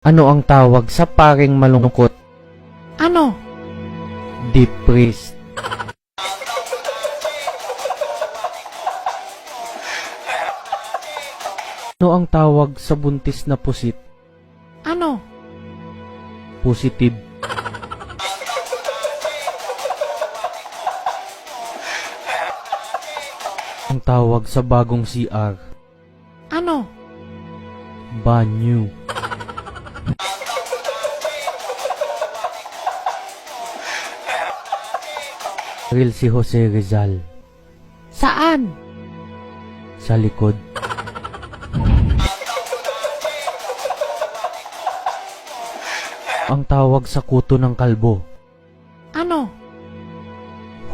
Ano ang tawag sa paring malungkot? Ano? Depressed. Ano ang tawag sa buntis na pusit? Ano? Positive. Ang tawag sa bagong CR? Ano? Banyo. Real si Jose Rizal. Saan? Sa likod. Ang tawag sa kuto ng kalbo? Ano?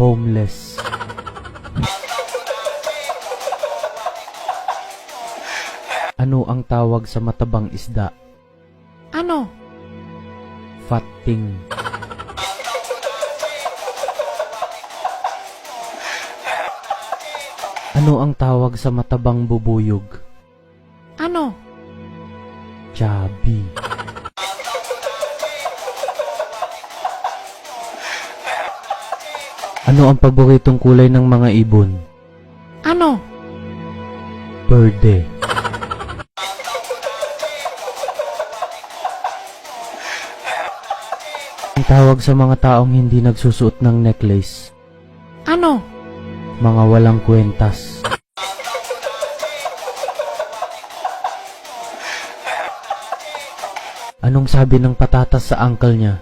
Homeless. Ano ang tawag sa matabang isda? Ano? Fatting. Ano ang tawag sa matabang bubuyog? Ano? Chubby. Ano ang paboritong kulay ng mga ibon? Ano? Berde. Ang tawag sa mga taong hindi nagsusuot ng necklace? Ano? Mga walang kwentas. Anong sabi ng patatas sa uncle niya?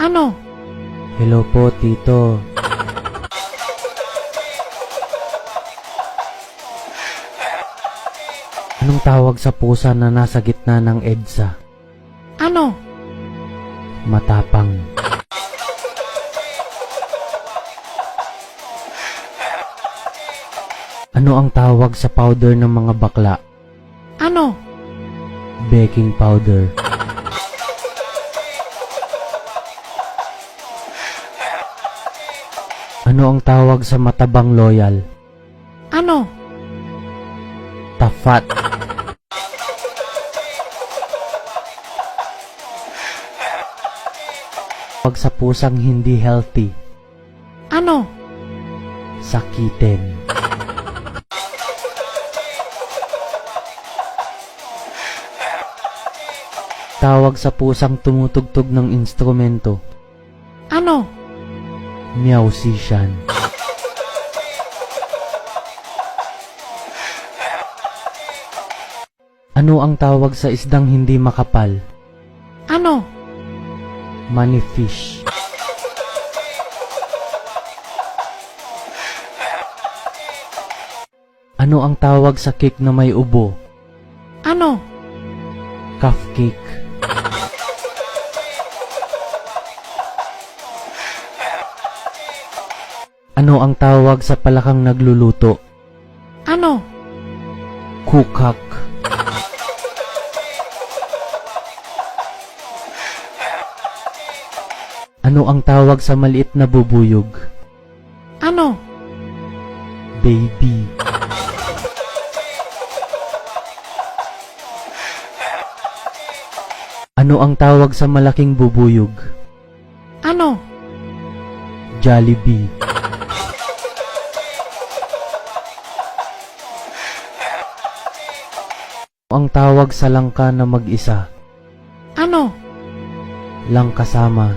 Ano? Hello po, tito. Anong tawag sa pusa na nasa gitna ng EDSA? Ano? Matapang. Ano ang tawag sa powder ng mga bakla? Ano? Baking powder. Ano ang tawag sa matabang loyal? Ano? Tafat. Pag sa pusang hindi healthy? Ano? Sakitin. Tawag sa pusang tumutugtog ng instrumento? Ano? Musician. Ano ang tawag sa isdang hindi makapal? Ano? Moneyfish. Ano ang tawag sa cake na may ubo? Ano? Cupcake. Ano ang tawag sa palakang nagluluto? Ano? Kukak. Ano ang tawag sa maliit na bubuyog? Ano? Baby. Ano ang tawag sa malaking bubuyog? Ano? Jollibee. Ang tawag sa langka na mag-isa? Ano? Langkasama.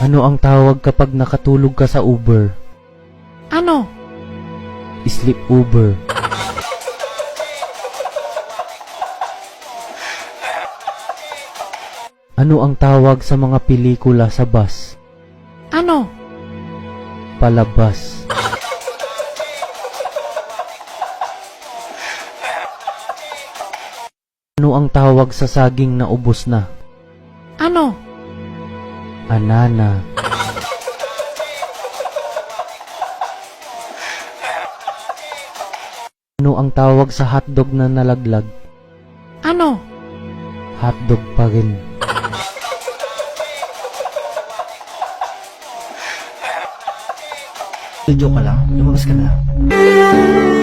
Ano ang tawag kapag nakatulog ka sa Uber? Ano? Sleep Uber. Ano ang tawag sa mga pelikula sa bus? Ano? Palabas. Ano ang tawag sa saging na ubos na? Ano? Anana. Ano ang tawag sa hotdog na nalaglag? Ano? Hotdog pa rin. Joke ka lang. Lumabas ka na.